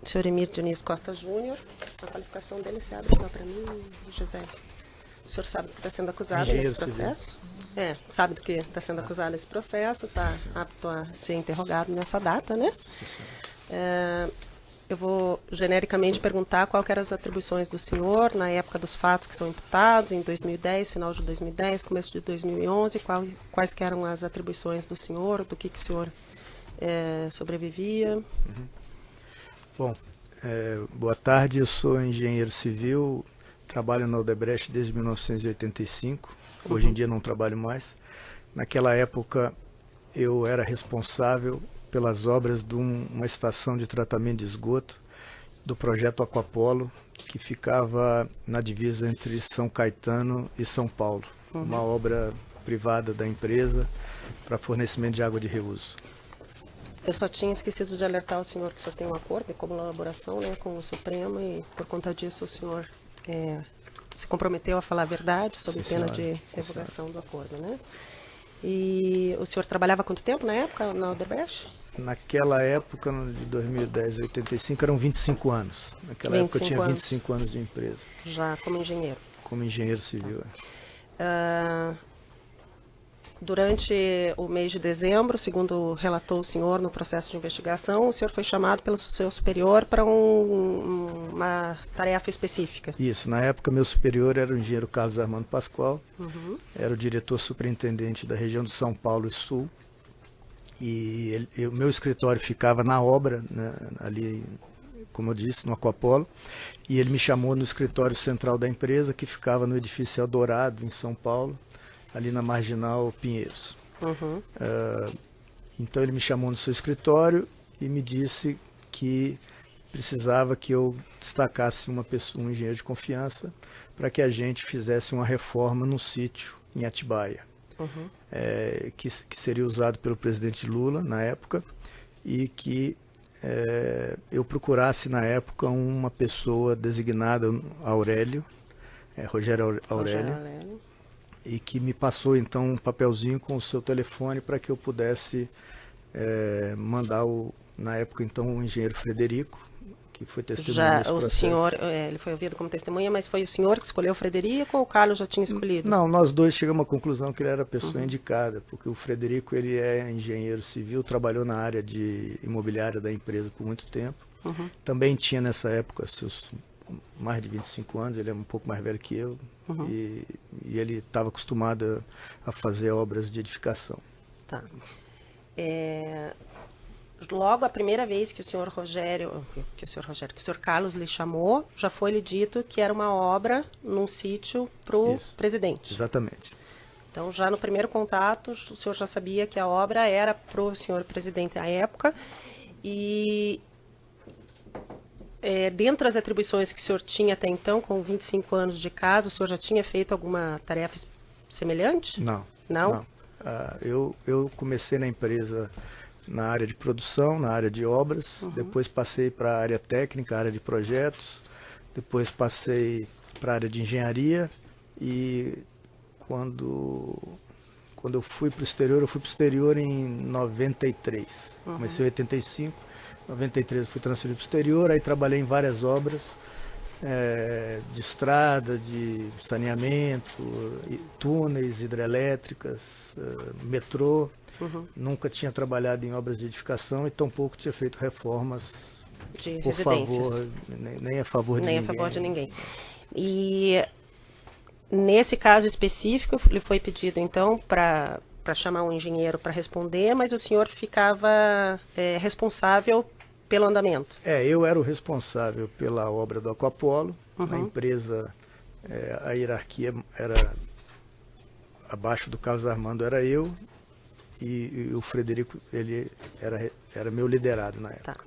senhor Emir Diniz Costa Júnior. A qualificação dele se abre só para mim, José. O senhor sabe do que está sendo acusado nesse processo? É, sabe do que está sendo acusado nesse processo, está apto a ser interrogado nessa data, né? Eu vou genericamente perguntar qual que eram as atribuições do senhor na época dos fatos que são imputados, em 2010, final de 2010, começo de 2011, quais que eram as atribuições do senhor, do que o senhor sobrevivia. Bom, boa tarde, eu sou engenheiro civil, trabalho na Odebrecht desde 1985, hoje em dia não trabalho mais. Naquela época eu era responsável pelas obras de uma estação de tratamento de esgoto do projeto Aquapolo, que ficava na divisa entre São Caetano e São Paulo. Uma obra privada da empresa para fornecimento de água de reuso. Eu só tinha esquecido de alertar o senhor que o senhor tem um acordo de colaboração, né, com o Supremo, e por conta disso o senhor se comprometeu a falar a verdade sob pena de revogação do acordo, né? E o senhor trabalhava há quanto tempo na época na Odebrecht? Naquela época, de 2010 a 85, eram 25 anos. Naquela época eu tinha 25 anos de empresa. Já como engenheiro? Como engenheiro civil. Durante o mês de dezembro, segundo relatou o senhor no processo de investigação, o senhor foi chamado pelo seu superior para uma tarefa específica. Isso, na época meu superior era o engenheiro Carlos Armando Pascoal, era o diretor superintendente da região do São Paulo e Sul, e o meu escritório ficava na obra, né, ali, como eu disse, no Aquapolo, e ele me chamou no escritório central da empresa, que ficava no edifício Eldorado, em São Paulo, ali na Marginal Pinheiros. Então ele me chamou no seu escritório e me disse que precisava que eu destacasse uma pessoa, um engenheiro de confiança, para que a gente fizesse uma reforma no sítio em Atibaia, que seria usado pelo presidente Lula na época, e que eu procurasse na época uma pessoa designada, Aurélio, Rogério Aurélio, e que me passou então um papelzinho com o seu telefone para que eu pudesse mandar na época então o engenheiro Frederico, que foi testemunha nesse processo. O senhor, ele foi ouvido como testemunha, mas foi o senhor que escolheu o Frederico ou o Carlos já tinha escolhido? Não, nós dois chegamos à conclusão que ele era a pessoa indicada, porque o Frederico ele é engenheiro civil, trabalhou na área de imobiliária da empresa por muito tempo. Também tinha nessa época seus mais de 25 anos, ele é um pouco mais velho que eu, e ele estava acostumado a fazer obras de edificação. Tá. Logo a primeira vez que o senhor Carlos lhe chamou, já foi lhe dito que era uma obra num sítio para o presidente. Exatamente. Então, já no primeiro contato, o senhor já sabia que a obra era para o senhor presidente à época, e dentre as atribuições que o senhor tinha até então, com 25 anos de casa, o senhor já tinha feito alguma tarefa semelhante? Não. Não? Eu comecei na empresa na área de produção, na área de obras, depois passei para a área técnica, área de projetos, depois passei para a área de engenharia, e quando eu fui para o exterior, eu fui para o exterior em 93. Comecei em 85, em 93 eu fui transferido para o exterior, aí trabalhei em várias obras de estrada, de saneamento, túneis, hidrelétricas, metrô. Nunca tinha trabalhado em obras de edificação e tampouco tinha feito reformas de por residências. Favor, nem a favor de nem ninguém. Nem a favor de ninguém. E nesse caso específico, lhe foi pedido então para chamar um engenheiro para responder, mas o senhor ficava responsável pelo andamento? Eu era o responsável pela obra do Aquapolo. Na empresa, a hierarquia era abaixo do Carlos Armando, era eu, e o Frederico, ele era meu liderado na época. Tá.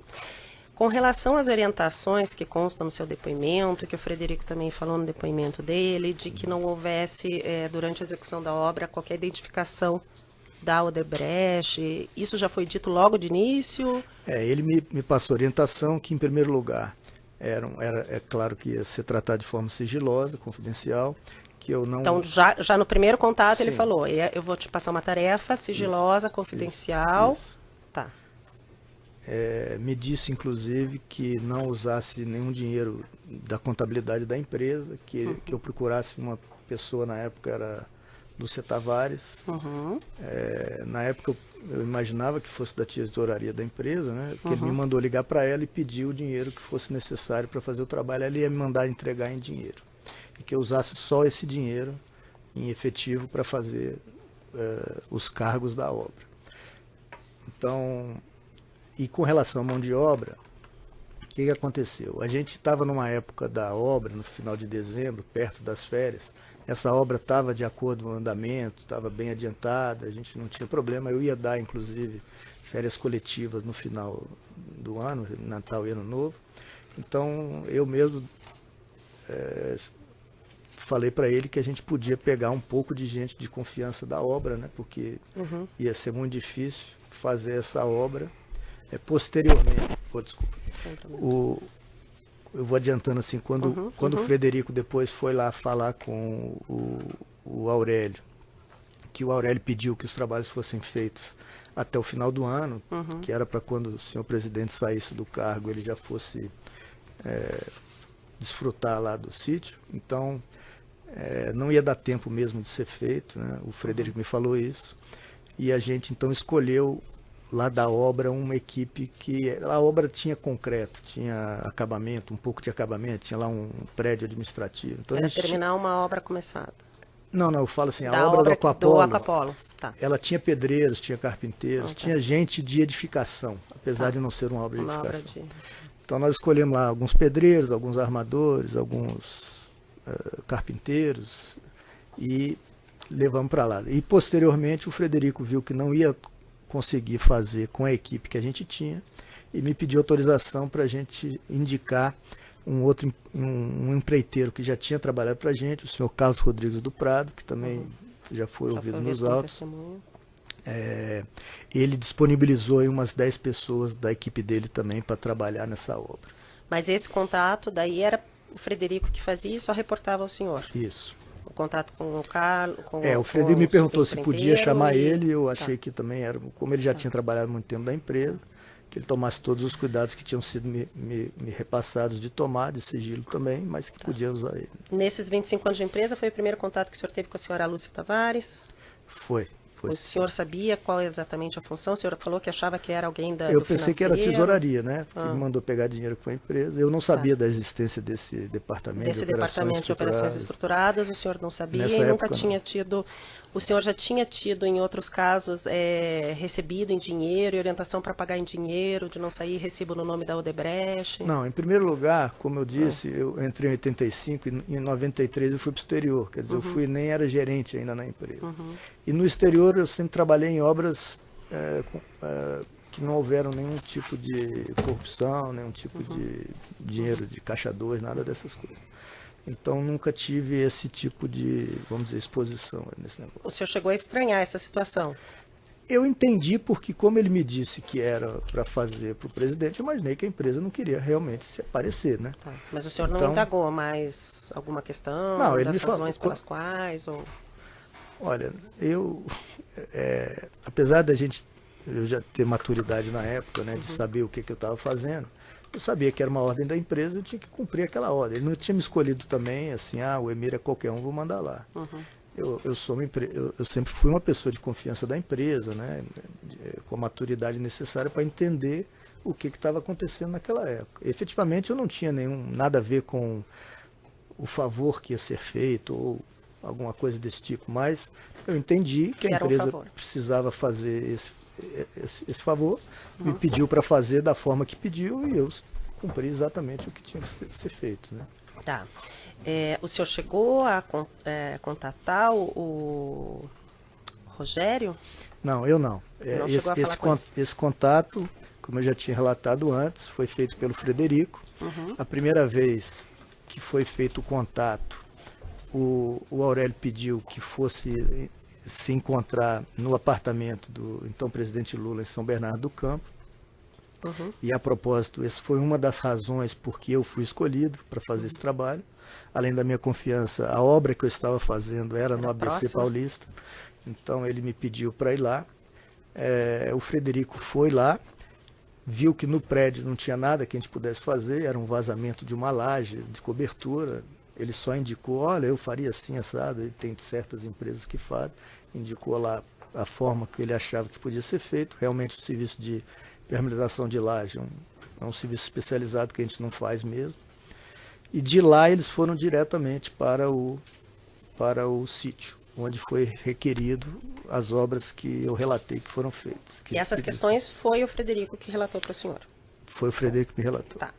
Com relação às orientações que constam no seu depoimento, que o Frederico também falou no depoimento dele, de que não houvesse, durante a execução da obra, qualquer identificação da Odebrecht, isso já foi dito logo de início? Ele me passou orientação que, em primeiro lugar, é claro que ia ser tratado de forma sigilosa, confidencial, que eu não... Então, já no primeiro contato, ele falou, eu vou te passar uma tarefa sigilosa, confidencial. Isso. Tá. me disse, inclusive, que não usasse nenhum dinheiro da contabilidade da empresa, que eu procurasse uma pessoa, na época era Lúcia Tavares. Na época eu imaginava que fosse da tesouraria da empresa, né? Que ele me mandou ligar para ela e pedir o dinheiro que fosse necessário para fazer o trabalho. Ela ia me mandar entregar em dinheiro. E que eu usasse só esse dinheiro em efetivo para fazer os cargos da obra. Então, e com relação à mão de obra, o que aconteceu? A gente estava numa época da obra, no final de dezembro, perto das férias. Essa obra estava de acordo com o andamento, estava bem adiantada, a gente não tinha problema. Eu ia dar, inclusive, férias coletivas no final do ano, Natal e Ano Novo. Então, eu mesmo falei para ele que a gente podia pegar um pouco de gente de confiança da obra, né? Porque ia ser muito difícil fazer essa obra posteriormente. Desculpa. Eu vou adiantando assim, quando o Frederico depois foi lá falar com o Aurélio, que o Aurélio pediu que os trabalhos fossem feitos até o final do ano, que era para quando o senhor presidente saísse do cargo, ele já fosse desfrutar lá do sítio. Então, não ia dar tempo mesmo de ser feito, né? O Frederico me falou isso. E a gente então escolheu lá da obra uma equipe que a obra tinha concreto, tinha acabamento, um pouco de acabamento, tinha lá um prédio administrativo. Então, era terminar uma obra começada. Não, eu falo assim, a obra do Aquapolo. Do Aquapolo. Tá. Ela tinha pedreiros, tinha carpinteiros, tinha gente de edificação, apesar de não ser uma obra de edificação. Então nós escolhemos lá alguns pedreiros, alguns armadores, alguns carpinteiros e levamos para lá. E posteriormente o Frederico viu que não ia conseguir fazer com a equipe que a gente tinha e me pediu autorização para a gente indicar um empreiteiro que já tinha trabalhado para a gente, o senhor Carlos Rodrigues do Prado, que também já foi ouvido nos autos. Ele disponibilizou aí umas 10 pessoas da equipe dele também para trabalhar nessa obra. Mas esse contato daí era o Frederico que fazia e só reportava ao senhor? Isso. O contato com o Carlos... o Frederico me perguntou se podia chamar ele, eu achei que também era, como ele já tinha trabalhado muito tempo da empresa, que ele tomasse todos os cuidados que tinham sido me repassados de tomar, de sigilo também, mas que podia usar ele. Nesses 25 anos de empresa, foi o primeiro contato que o senhor teve com a senhora Lúcia Tavares? Foi. O senhor sabia qual exatamente a função? O senhor falou que achava que era alguém do Eu pensei que era tesouraria, né? Que me mandou pegar dinheiro com a empresa. Eu não sabia da existência desse departamento de operações estruturadas. O senhor não sabia e nunca tinha tido... O senhor já tinha tido, em outros casos, recebido em dinheiro e orientação para pagar em dinheiro, de não sair recibo no nome da Odebrecht? Não, em primeiro lugar, como eu disse, eu entrei em 85 e em 93 eu fui para o exterior. Quer dizer, eu nem era gerente ainda na empresa. E no exterior eu sempre trabalhei em obras que não houveram nenhum tipo de corrupção, nenhum tipo de dinheiro de caixa 2, nada dessas coisas. Então nunca tive esse tipo de, vamos dizer, exposição nesse negócio. O senhor chegou a estranhar essa situação? Eu entendi porque, como ele me disse que era para fazer para o presidente, eu imaginei que a empresa não queria realmente se aparecer, né? Tá. Mas o senhor não indagou mais alguma questão das razões pelas quais? Ou... Olha, apesar eu já ter maturidade na época, né, de saber o que eu estava fazendo, eu sabia que era uma ordem da empresa, eu tinha que cumprir aquela ordem. Ele não tinha me escolhido também, assim, o Emir é qualquer um, vou mandar lá. Eu sempre fui uma pessoa de confiança da empresa, né, com a maturidade necessária para entender o que estava acontecendo naquela época. Efetivamente, eu não tinha nada a ver com o favor que ia ser feito ou alguma coisa desse tipo, mas eu entendi que a empresa precisava fazer esse favor, me pediu para fazer da forma que pediu e eu cumpri exatamente o que tinha que ser feito, né? Tá. O senhor chegou a contatar o Rogério? Não, eu não. Esse contato, como eu já tinha relatado antes, foi feito pelo Frederico. A primeira vez que foi feito o contato, o Aurélio pediu que fosse se encontrar no apartamento do então presidente Lula em São Bernardo do Campo. E a propósito, essa foi uma das razões porque eu fui escolhido para fazer esse trabalho. Além da minha confiança, a obra que eu estava fazendo era no ABC Paulista. Então ele me pediu para ir lá. O Frederico foi lá, viu que no prédio não tinha nada que a gente pudesse fazer, era um vazamento de uma laje, de cobertura. Ele só indicou, olha, eu faria assim, assado, e tem certas empresas que fazem, indicou lá a forma que ele achava que podia ser feito. Realmente o serviço de permeabilização de laje é um serviço especializado que a gente não faz mesmo. E de lá eles foram diretamente para o sítio, onde foi requerido as obras que eu relatei que foram feitas. E essas questões foi o Frederico que relatou para o senhor? Foi o Frederico que me relatou. Tá.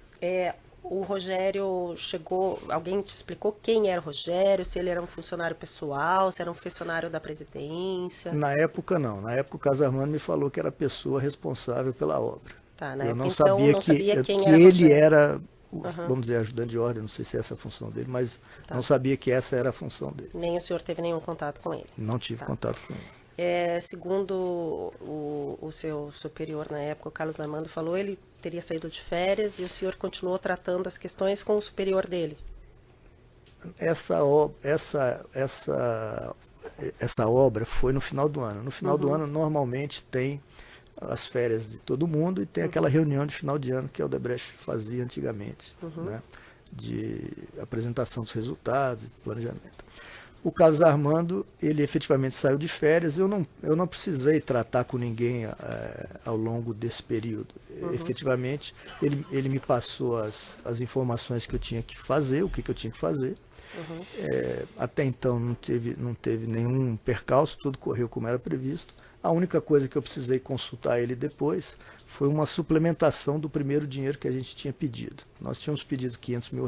O Rogério chegou, alguém te explicou quem era o Rogério, se ele era um funcionário pessoal, se era um funcionário da presidência? Na época não, na época o Carlos Armando me falou que era a pessoa responsável pela obra. Tá, na eu época, não então, sabia não sabia que quem era ele Rogério. era, vamos dizer, ajudante de ordem, não sei se é essa a função dele, mas não sabia que essa era a função dele. Nem o senhor teve nenhum contato com ele? Não tive contato com ele. Segundo o seu superior na época, o Carlos Armando falou, ele teria saído de férias e o senhor continuou tratando as questões com o superior dele? Essa obra foi no final do ano. No final do ano, normalmente, tem as férias de todo mundo e tem aquela reunião de final de ano que a Odebrecht fazia antigamente, né, de apresentação dos resultados e planejamento. O Carlos Armando, ele efetivamente saiu de férias, eu não precisei tratar com ninguém ao longo desse período. Efetivamente, ele me passou as informações que eu tinha que fazer, o que eu tinha que fazer. Até então não teve nenhum percalço, tudo correu como era previsto. A única coisa que eu precisei consultar ele depois foi uma suplementação do primeiro dinheiro que a gente tinha pedido. Nós tínhamos pedido R$500 mil,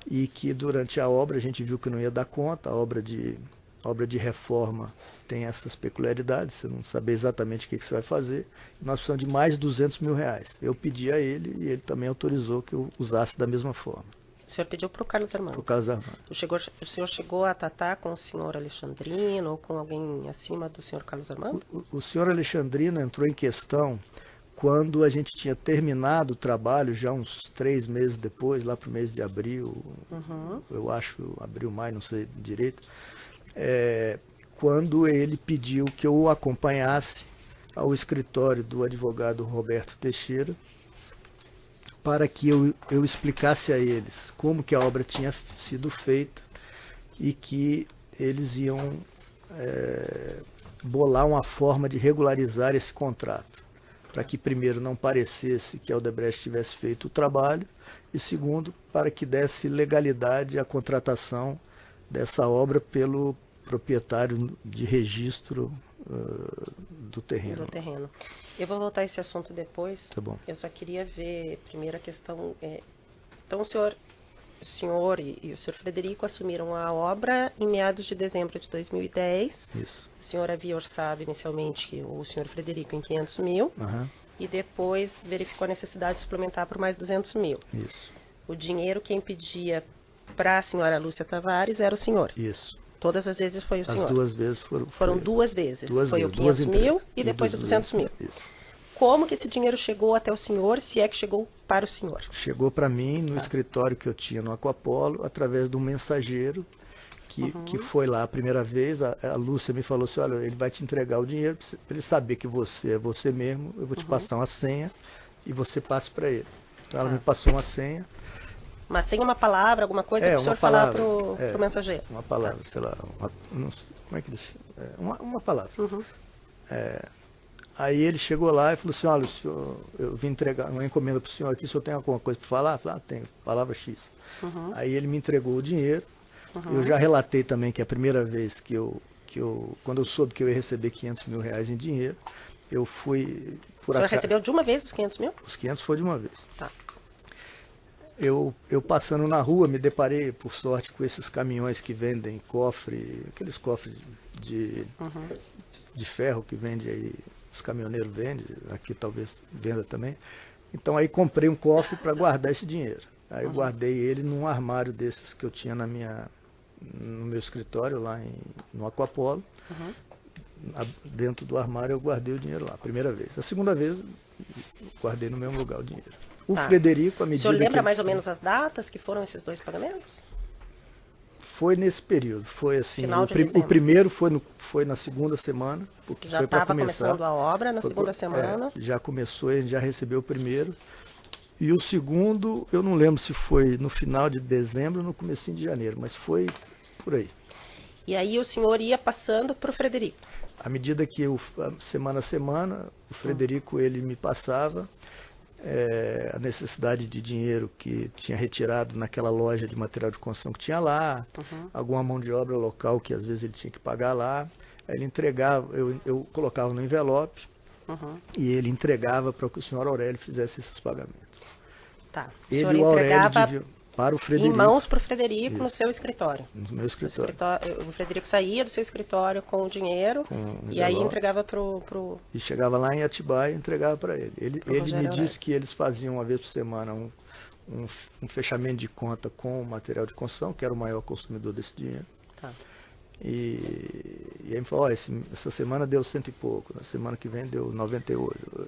e que durante a obra a gente viu que não ia dar conta. A obra de reforma tem essas peculiaridades, você não sabe exatamente o que você vai fazer. Nós precisamos de mais de R$200 mil. Eu pedi a ele e ele também autorizou que eu usasse da mesma forma. O senhor pediu para o Carlos Armando? Para o Carlos Armando. O senhor chegou a tratar com o senhor Alexandrino ou com alguém acima do senhor Carlos Armando? O senhor Alexandrino entrou em questão quando a gente tinha terminado o trabalho, já uns 3 meses depois, lá para o mês de abril, eu acho, abril, maio, não sei direito, quando ele pediu que eu o acompanhasse ao escritório do advogado Roberto Teixeira, para que eu explicasse a eles como que a obra tinha sido feita e que eles iam bolar uma forma de regularizar esse contrato, para que primeiro não parecesse que a Odebrecht tivesse feito o trabalho e segundo, para que desse legalidade à contratação dessa obra pelo proprietário de registro do terreno. Eu vou voltar a esse assunto depois. Tá bom. Eu só queria ver primeiro a questão. Então o senhor e o senhor Frederico assumiram a obra em meados de dezembro de 2010. Isso. O senhor havia orçado inicialmente o senhor Frederico em R$500 mil. E depois verificou a necessidade de suplementar por mais R$200 mil. Isso. O dinheiro quem pedia para a senhora Lúcia Tavares era o senhor. Isso. Todas as vezes foi o senhor? As 2 vezes foram 2 vezes. Foi o R$500 mil e depois o R$200 mil. Isso. Como que esse dinheiro chegou até o senhor, se é que chegou para o senhor? Chegou para mim no escritório que eu tinha no Aquapolo, através de um mensageiro que foi lá a primeira vez. A Lúcia me falou assim, olha, ele vai te entregar o dinheiro, para ele saber que você é você mesmo, eu vou te passar uma senha e você passe para ele. Então ela me passou uma senha. Uma senha, uma palavra, alguma coisa para o senhor falar para o mensageiro? Uma palavra, sei lá, como é que eles... uma palavra. Aí ele chegou lá e falou assim, olha, senhor, eu vim entregar uma encomenda para o senhor aqui, o senhor tem alguma coisa para falar? Eu falei, tenho, palavra X. Aí ele me entregou o dinheiro. Eu já relatei também que a primeira vez quando eu soube que eu ia receber R$500 mil em dinheiro, eu fui... O senhor recebeu de uma vez os R$500 mil? Os 500 foi de uma vez. Tá. Eu passando na rua, me deparei, por sorte, com esses caminhões que vendem aqueles cofres de ferro que vende aí, os caminhoneiros vendem, aqui talvez venda também. Então aí comprei um cofre para guardar esse dinheiro. Aí eu guardei ele num armário desses que eu tinha no meu escritório lá no Aquapolo. Dentro do armário eu guardei o dinheiro lá, a primeira vez. A segunda vez, guardei no mesmo lugar o dinheiro. O Frederico, à medida que... O senhor lembra mais ou menos as datas que foram esses 2 pagamentos? Foi nesse período, foi assim, Final de o dezembro. primeiro foi na segunda semana, porque Já foi para estava começar. começando a obra na Foi segunda pra- semana. já começou, a gente já recebeu o primeiro. E o segundo, eu não lembro se foi no final de dezembro ou no comecinho de janeiro, mas foi por aí. E aí o senhor ia passando para o Frederico. À medida que semana a semana, o Frederico ele me passava a necessidade de dinheiro que tinha retirado naquela loja de material de construção que tinha lá, alguma mão de obra local que às vezes ele tinha que pagar lá. Aí ele entregava, eu colocava no envelope e ele entregava para que o senhor Aurélio fizesse esses pagamentos. Tá. O Ele senhor e o Aurélio entregava deviam, para o em Frederico, mãos para o Frederico no seu escritório. no meu escritório. O Frederico saía do seu escritório com o dinheiro Com e aí envelope. entregava pro E chegava lá em Atibaia e entregava para ele. Ele Rogério me Aurélio. disse que eles faziam uma vez por semana um fechamento de conta com o material de construção, que era o maior consumidor desse dinheiro. Tá. E aí me falou, essa semana deu 100 e pouco, na semana que vem deu 98.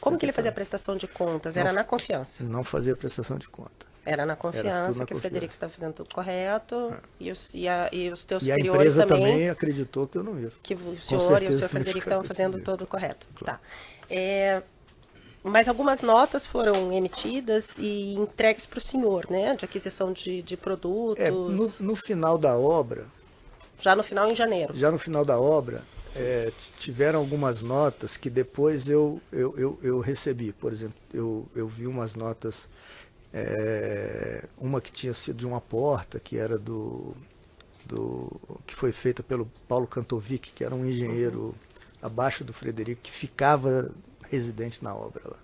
Como que ele fazia a prestação de contas? Era na confiança. Não fazia prestação de conta. Era na tudo confiança na que o confiança. Frederico estava fazendo tudo correto e os teus E a superiores empresa também, também acreditou que eu não ia. que o Com senhor e o certeza seu que não ia Frederico ficar estavam com esse fazendo dinheiro. todo correto. Tá. Mas algumas notas foram emitidas e entregues para o senhor, né? De aquisição de produtos. No final da obra, Já no final, em janeiro. já no final da obra, tiveram algumas notas que depois eu recebi. Por exemplo, eu vi umas notas, uma que tinha sido de uma porta, que era que foi feita pelo Paulo Cantovic, que era um engenheiro abaixo do Frederico, que ficava residente na obra lá.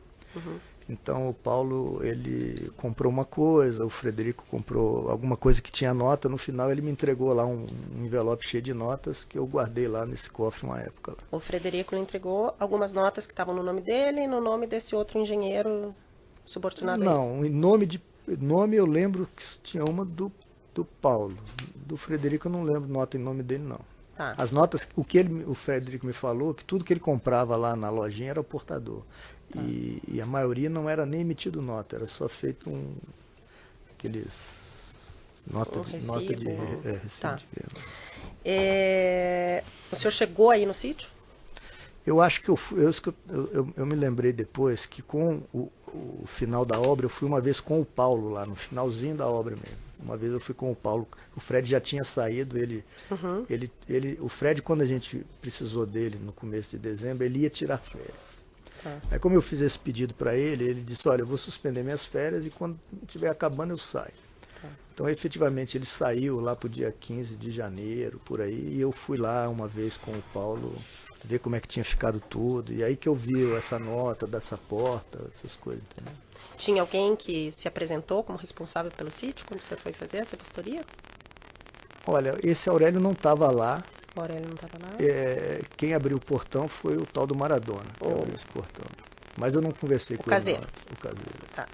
Então o Paulo, ele comprou uma coisa, o Frederico comprou alguma coisa que tinha nota, no final ele me entregou lá um envelope cheio de notas que eu guardei lá nesse cofre uma época lá. O Frederico lhe entregou algumas notas que estavam no nome dele e no nome desse outro engenheiro subordinado a ele. Não, nome eu lembro que tinha uma do Paulo. Do Frederico eu não lembro nota em nome dele não. Tá. As notas, o Frederico me falou que tudo que ele comprava lá na lojinha era o portador. Tá. E a maioria não era nem emitido nota, era só feito aqueles nota de recibo de venda. O senhor chegou aí no sítio? Eu acho que eu me lembrei depois que com o final da obra, eu fui uma vez com o Paulo lá, no finalzinho da obra mesmo. Uma vez eu fui com o Paulo, o Fred já tinha saído, o Fred, quando a gente precisou dele no começo de dezembro, ele ia tirar férias. Tá. Aí como eu fiz esse pedido para ele disse, olha, eu vou suspender minhas férias e quando estiver acabando eu saio. Tá. Então efetivamente ele saiu lá pro dia 15 de janeiro, por aí, e eu fui lá uma vez com o Paulo ver como é que tinha ficado tudo, e aí que eu vi essa nota dessa porta, essas coisas, entendeu? Tinha alguém que se apresentou como responsável pelo sítio quando o senhor foi fazer essa vistoria? Olha, esse Aurélio não estava lá. O Aurélio não estava lá? Quem abriu o portão foi o tal do Maradona, que abriu esse portão. Mas eu não conversei com caseiro. ele. O caseiro. Tá.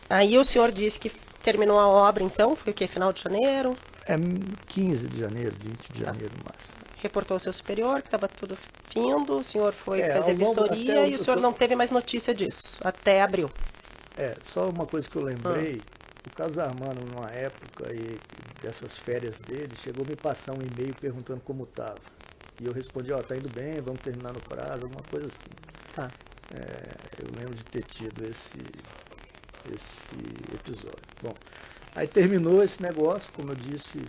Aí o senhor disse que terminou a obra, então, foi o quê? Final de janeiro? 15 de janeiro, 20 de janeiro no máximo. Reportou ao seu superior que estava tudo findo, o senhor foi fazer ao longo- vistoria até e o senhor não teve mais notícia disso, até abril. Só uma coisa que eu lembrei, o Carlos Armando, numa época dessas férias dele, chegou a me passar um e-mail perguntando como estava. E eu respondi, tá indo bem, vamos terminar no prazo, alguma coisa assim. Tá. Eu lembro de ter tido esse episódio. Bom, aí terminou esse negócio, como eu disse,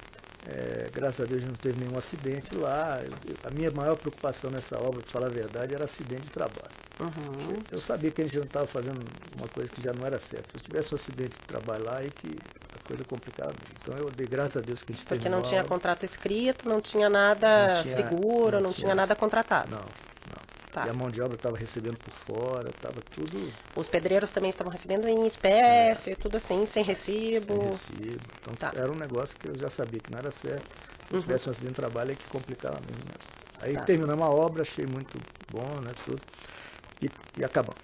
graças a Deus não teve nenhum acidente lá. A minha maior preocupação nessa obra, para falar a verdade, era acidente de trabalho. Eu sabia que a gente não estava fazendo uma coisa que já não era certa. Se eu tivesse um acidente de trabalho lá, aí que a coisa complicava mesmo. Então eu dei graças a Deus que a gente Porque terminou não tinha a obra. contrato escrito, não tinha nada Não tinha- seguro, não não tinha tinha- nada contratado. Não. Tá. E a mão de obra estava recebendo por fora, estava tudo Os pedreiros também estavam recebendo em espécie, tudo assim, sem recibo. sem recibo. Então Tá. era um negócio que eu já sabia que não era certo. Se eu tivesse um acidente de trabalho, é que complicava mesmo. Né? Aí Tá. terminamos a obra, achei muito bom, né, tudo. E acabamos.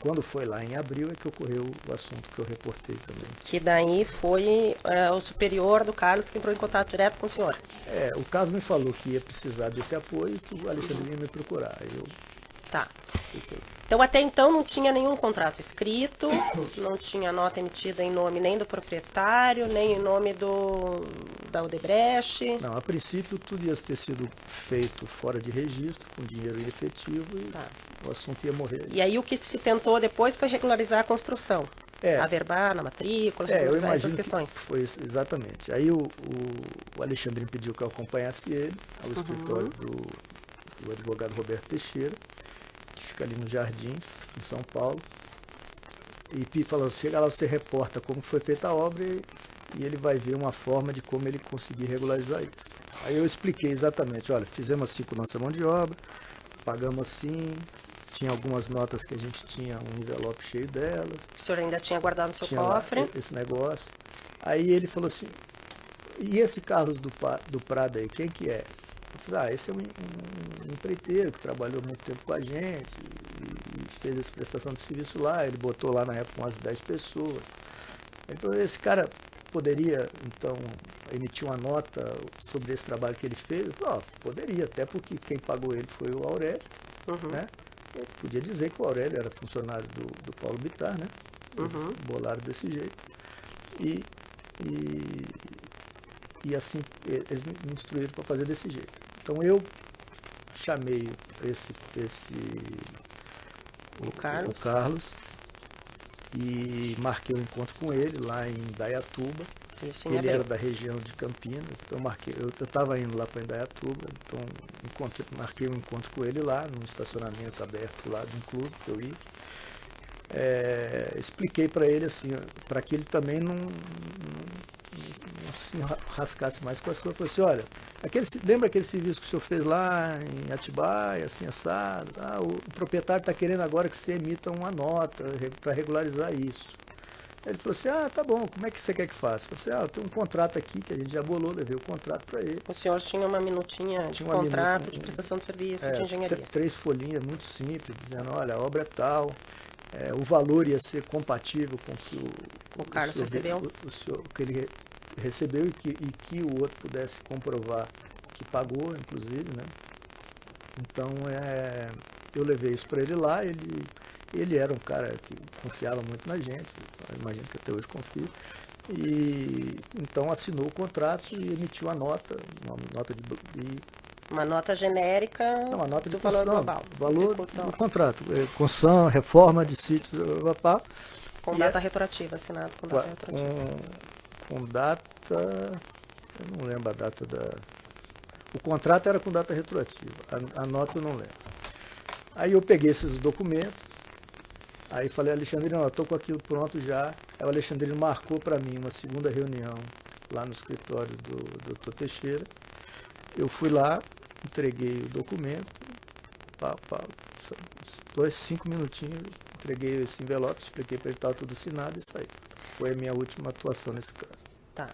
Quando foi lá em abril é que ocorreu o assunto que eu reportei também. Que daí foi o superior do Carlos que entrou em contato direto com o senhor. O Carlos me falou que ia precisar desse apoio e que o Alexandre ia me procurar. Aí eu Tá. Então, até então, não tinha nenhum contrato escrito, não tinha nota emitida em nome nem do proprietário, nem em nome da Odebrecht. Não, a princípio tudo ia ter sido feito fora de registro, com dinheiro em efetivo, e o assunto ia morrer. E aí o que se tentou depois foi regularizar a construção. Averbar na matrícula, regularizar essas questões. Que foi isso, exatamente. Aí o Alexandrino pediu que eu acompanhasse ele ao escritório do advogado Roberto Teixeira, que fica ali nos Jardins, em São Paulo. E falou, chega lá, você reporta como foi feita a obra e ele vai ver uma forma de como ele conseguir regularizar isso. Aí eu expliquei exatamente, olha, fizemos assim com nossa mão de obra, pagamos assim, tinha algumas notas que a gente tinha um envelope cheio delas. O senhor ainda tinha guardado no seu cofre? Esse negócio. Aí ele falou assim, e esse Carlos do Prado aí, quem que é? Eu falei, esse é um empreiteiro que trabalhou muito tempo com a gente e fez essa prestação de serviço lá, ele botou lá na época umas 10 pessoas. Então esse cara poderia, então, emitir uma nota sobre esse trabalho que ele fez? Eu falei, poderia, até porque quem pagou ele foi o Aurélio, né? Eu podia dizer que o Aurélio era funcionário do Paulo Bittar, né? Eles bolaram desse jeito. E assim, eles me instruíram para fazer desse jeito. Então eu chamei o Carlos e marquei um encontro com ele lá em Indaiatuba. Ele era da região de Campinas, então eu estava indo lá para Indaiatuba, então marquei um encontro com ele lá, num estacionamento aberto lá de um clube que eu ia. Expliquei para ele assim, para que ele também não se rascasse mais com as coisas. Eu falei assim, olha, lembra aquele serviço que o senhor fez lá em Atibaia, assim, assado? O proprietário está querendo agora que você emita uma nota para regularizar isso. Ele falou assim, tá bom, como é que você quer que faça? Eu falei assim, eu tenho um contrato aqui que a gente já bolou, levei o contrato para ele. O senhor tinha uma minutinha de contrato, de prestação de serviço, de engenharia. 3 folhinhas muito simples, dizendo, olha, a obra é tal, o valor ia ser compatível com o que o Carlos recebeu. O que ele recebeu e que o outro pudesse comprovar que pagou, inclusive, né? Então, eu levei isso para ele lá, ele era um cara que confiava muito na gente, eu imagino que até hoje confio, e então assinou o contrato e emitiu uma nota uma nota genérica uma nota de valor global. Valor do contrato, construção, reforma de sítios, com data retroativa, assinado com data retroativa. Com data, eu não lembro a data o contrato era com data retroativa, a nota eu não lembro. Aí eu peguei esses documentos, aí falei, Alexandrino, eu estou com aquilo pronto já. Aí o Alexandrino marcou para mim uma segunda reunião lá no escritório do Dr. Teixeira. Eu fui lá, entreguei o documento, 5 minutinhos, entreguei esse envelope, expliquei para ele que estava tudo assinado e saí. Foi a minha última atuação nesse caso. Tá.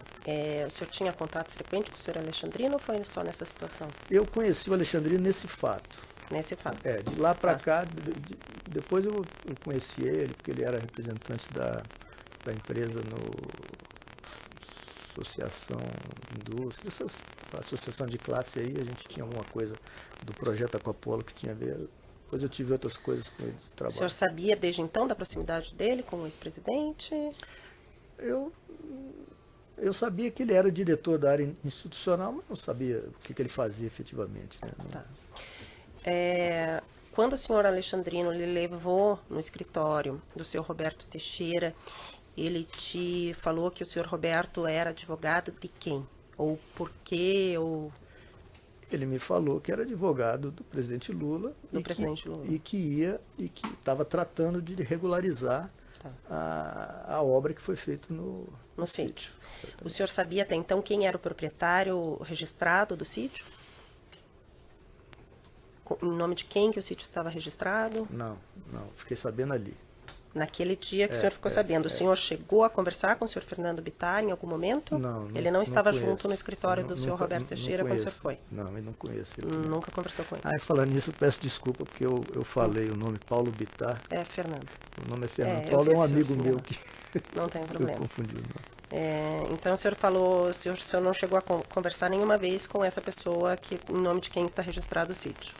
O senhor tinha contato frequente com o senhor Alexandrino ou foi só nessa situação? Eu conheci o Alexandrino nesse fato. Nesse fato. De lá para cá, depois eu conheci ele, porque ele era representante da empresa no Associação Indústria, associação de classe aí, a gente tinha alguma coisa do projeto Aquapolo que tinha a ver. Depois eu tive outras coisas com ele de trabalho. O senhor sabia desde então da proximidade dele com o ex-presidente? Eu sabia que ele era o diretor da área institucional, mas não sabia o que ele fazia efetivamente. Né? Tá. Quando o senhor Alexandrino lhe levou no escritório do senhor Roberto Teixeira, ele te falou que o senhor Roberto era advogado de quem? Ou por quê? Ele me falou que era advogado do presidente Lula. E que estava tratando de regularizar a obra que foi feita no sítio. O senhor sabia até então quem era o proprietário registrado do sítio? Em nome de quem que o sítio estava registrado? Não, fiquei sabendo ali. Naquele dia que o senhor ficou sabendo, o senhor chegou a conversar com o senhor Fernando Bittar em algum momento? Não. Ele não estava junto no escritório do senhor Roberto Teixeira quando o senhor foi? Não, eu não conheço ele. Nunca conversou com ele? Falando nisso, eu peço desculpa porque eu falei o nome Paulo Bittar. É Fernando. O nome é Fernando. Paulo é um amigo meu que não tem problema. Eu confundi. Então o senhor falou, o senhor não chegou a conversar nenhuma vez com essa pessoa em nome de quem está registrado o sítio?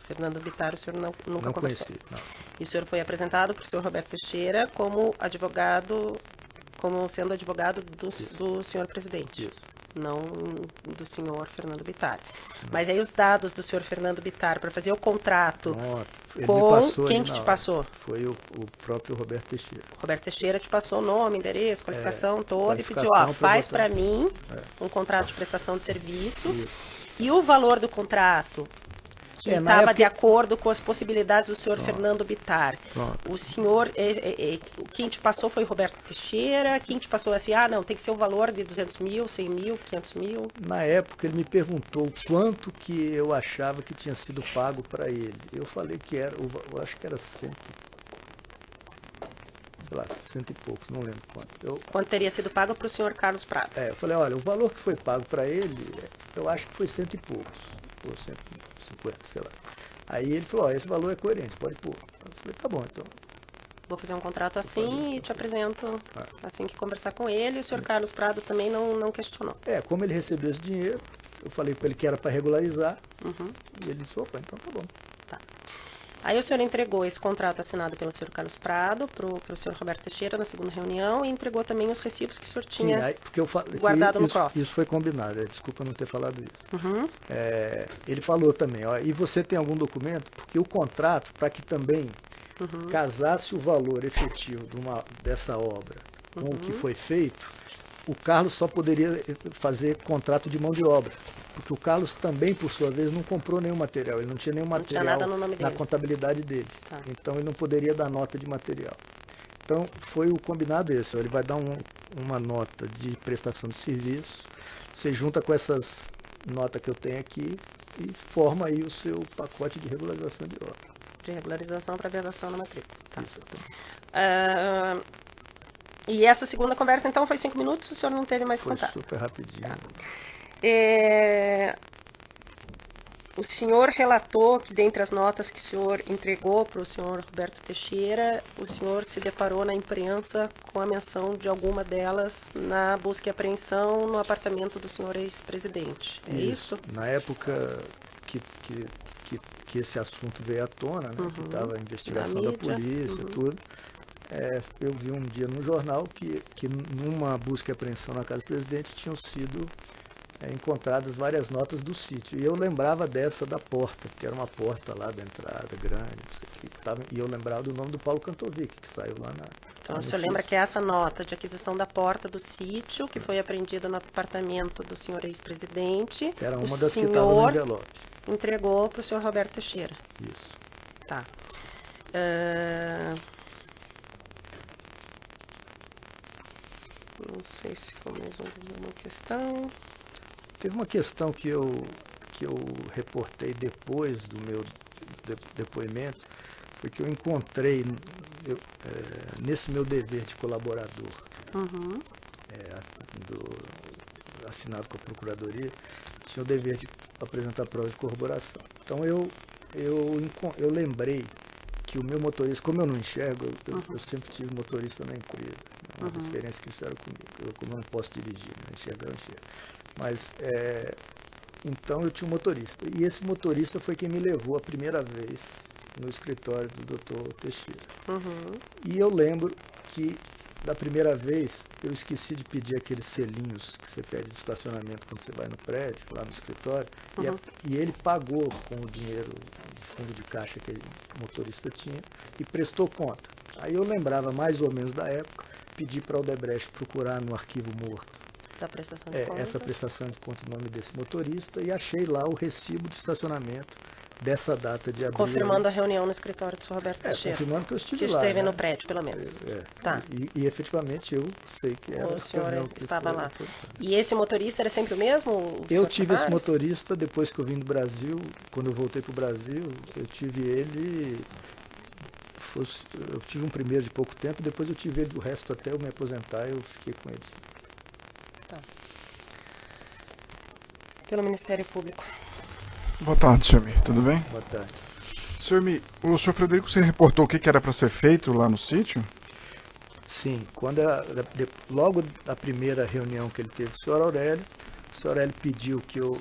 Fernando Bittar o senhor nunca Não conversou. conheci, não. E o senhor foi apresentado para o senhor Roberto Teixeira como advogado, como sendo advogado do senhor presidente. Isso. Não do senhor Fernando Bittar. Mas aí os dados do senhor Fernando Bittar para fazer o contrato Pronto. Ele me com passou quem ali que na te hora. passou? Foi o próprio Roberto Teixeira. Roberto Teixeira te passou nome, endereço, qualificação toda e pediu, qualificação pra faz botar. para mim um contrato de prestação de serviço Isso. e o valor do contrato que na estava época- de acordo com as possibilidades do senhor Fernando Bittar. Pronto. O senhor, quem te passou foi Roberto Teixeira, quem te passou assim, não, tem que ser o valor de 200 mil, 100 mil, 500 mil. Na época ele me perguntou quanto que eu achava que tinha sido pago para ele. Eu falei que era, eu acho que era sei lá, cento e poucos, não lembro quanto. Quanto teria sido pago para o senhor Carlos Prado? Eu falei, olha, o valor que foi pago para ele, eu acho que foi cento e poucos, ou 150, sei lá. Aí ele falou, esse valor é coerente, pode pôr. Eu falei, tá bom, então. Vou fazer um contrato assim e te apresento assim que conversar com ele. O senhor Carlos Prado também não questionou. Como ele recebeu esse dinheiro, eu falei para ele que era para regularizar, e ele disse, opa, então tá bom. Tá. Aí o senhor entregou esse contrato assinado pelo senhor Carlos Prado para o senhor Roberto Teixeira na segunda reunião e entregou também os recibos que o senhor tinha. Sim, aí, porque eu falei guardado no cofre. Isso foi combinado, desculpa não ter falado isso. Ele falou também, e você tem algum documento? Porque o contrato, para que também casasse o valor efetivo dessa obra com o que foi feito, o Carlos só poderia fazer contrato de mão de obra. Porque o Carlos também, por sua vez, não comprou nenhum material. Ele não tinha nenhum material nada no nome na dele. contabilidade dele. Tá. Então ele não poderia dar nota de material. Então foi o combinado esse. Ele vai dar uma nota de prestação de serviço. Você junta com essas notas que eu tenho aqui e forma aí o seu pacote de regularização de obra. De regularização para vedação na matrícula. Tá. Exatamente. E essa segunda conversa, então, foi 5 minutos? O senhor não teve mais Foi contato? super rapidinho. O senhor relatou que, dentre as notas que o senhor entregou para o senhor Roberto Teixeira, o senhor se deparou na imprensa com a menção de alguma delas na busca e apreensão no apartamento do senhor ex-presidente. É isso? Na época que esse assunto veio à tona, né, que estava a investigação da polícia, tudo, eu vi um dia no jornal que numa busca e apreensão na casa do presidente tinham sido encontradas várias notas do sítio. E eu lembrava dessa da porta, que era uma porta lá da entrada, grande, não sei o que tava, e eu lembrava do nome do Paulo Cantovic, que saiu lá na... Então, o senhor lembra que essa nota de aquisição da porta do sítio, que foi apreendida no apartamento do senhor ex-presidente, era uma das que estava no envelope. Entregou para o senhor Roberto Teixeira. Isso. Tá. Não sei se ficou mais alguma questão. Teve uma questão que eu reportei depois do meu depoimento, foi que eu encontrei nesse meu dever de colaborador, assinado com a Procuradoria, tinha o dever de apresentar provas de corroboração. Então eu lembrei que o meu motorista, como eu não enxergo, eu sempre tive motorista na empresa. Uma diferença que fizeram comigo. Como eu não posso dirigir, né? Enxergar, eu enxergo. Mas, então eu tinha um motorista. E esse motorista foi quem me levou a primeira vez no escritório do Dr. Teixeira. E eu lembro que, da primeira vez, eu esqueci de pedir aqueles selinhos que você pede de estacionamento quando você vai no prédio, lá no escritório, e ele pagou com o dinheiro do fundo de caixa que o motorista tinha e prestou conta. Aí eu lembrava mais ou menos da época, pedi para o Odebrecht procurar no arquivo morto Da prestação de contas. essa prestação de conta em nome desse motorista e achei lá o recibo de estacionamento dessa data de abril. Confirmando a reunião no escritório do senhor Roberto Teixeira. Confirmando que eu estive que lá. esteve né? no prédio, pelo menos. Tá. E efetivamente eu sei que era. O senhor estava lá. Foi. E esse motorista era sempre o mesmo? Eu tive esse motorista depois que eu vim do Brasil. Quando eu voltei para o Brasil, eu tive ele. Eu tive um primeiro de pouco tempo, depois eu tive ele do resto até eu me aposentar, eu fiquei com ele. Tá. Pelo Ministério Público. Boa tarde, senhor Mir. Tudo bem? Boa tarde. Senhor Mir, o senhor Frederico, você reportou o que era para ser feito lá no sítio? Sim, logo da primeira reunião que ele teve com o senhor Aurélio pediu que eu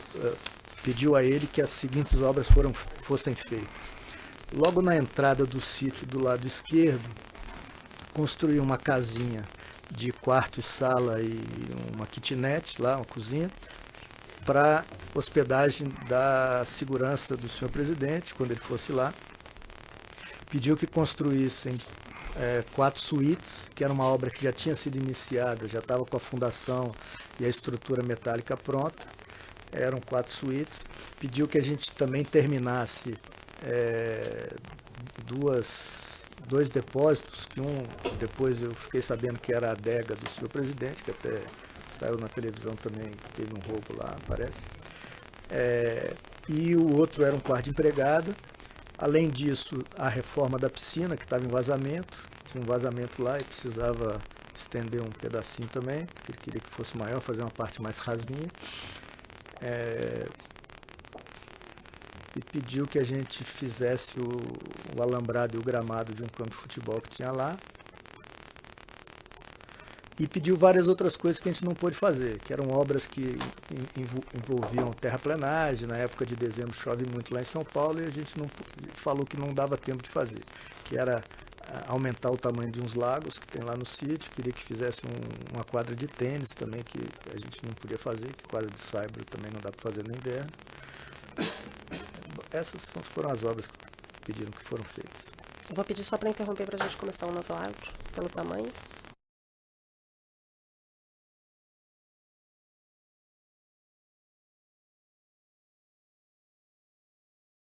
pediu a ele que as seguintes obras fossem feitas. Logo na entrada do sítio do lado esquerdo, construiu uma casinha de quarto e sala e uma kitnet, lá, uma cozinha, para hospedagem da segurança do senhor presidente, quando ele fosse lá. Pediu que construíssem 4 suítes, que era uma obra que já tinha sido iniciada, já estava com a fundação e a estrutura metálica pronta. Eram 4 suítes. Pediu que a gente também terminasse 2 depósitos, que depois eu fiquei sabendo que era a adega do senhor presidente, que até saiu na televisão também, teve um roubo lá, parece. E o outro era um quarto de empregada. Além disso, a reforma da piscina, que estava em vazamento. Tinha um vazamento lá e precisava estender um pedacinho também. Ele queria que fosse maior, fazer uma parte mais rasinha. E pediu que a gente fizesse o alambrado e o gramado de um campo de futebol que tinha lá. E pediu várias outras coisas que a gente não pôde fazer, que eram obras que envolviam terraplenagem. Na época de dezembro chove muito lá em São Paulo e a gente falou que não dava tempo de fazer, que era aumentar o tamanho de uns lagos que tem lá no sítio. Queria que fizesse uma quadra de tênis também, que a gente não podia fazer, que quadra de saibro também não dá para fazer no inverno. Essas foram as obras que pediram que foram feitas. Eu vou pedir só para interromper para a gente começar um novo áudio, pelo tamanho.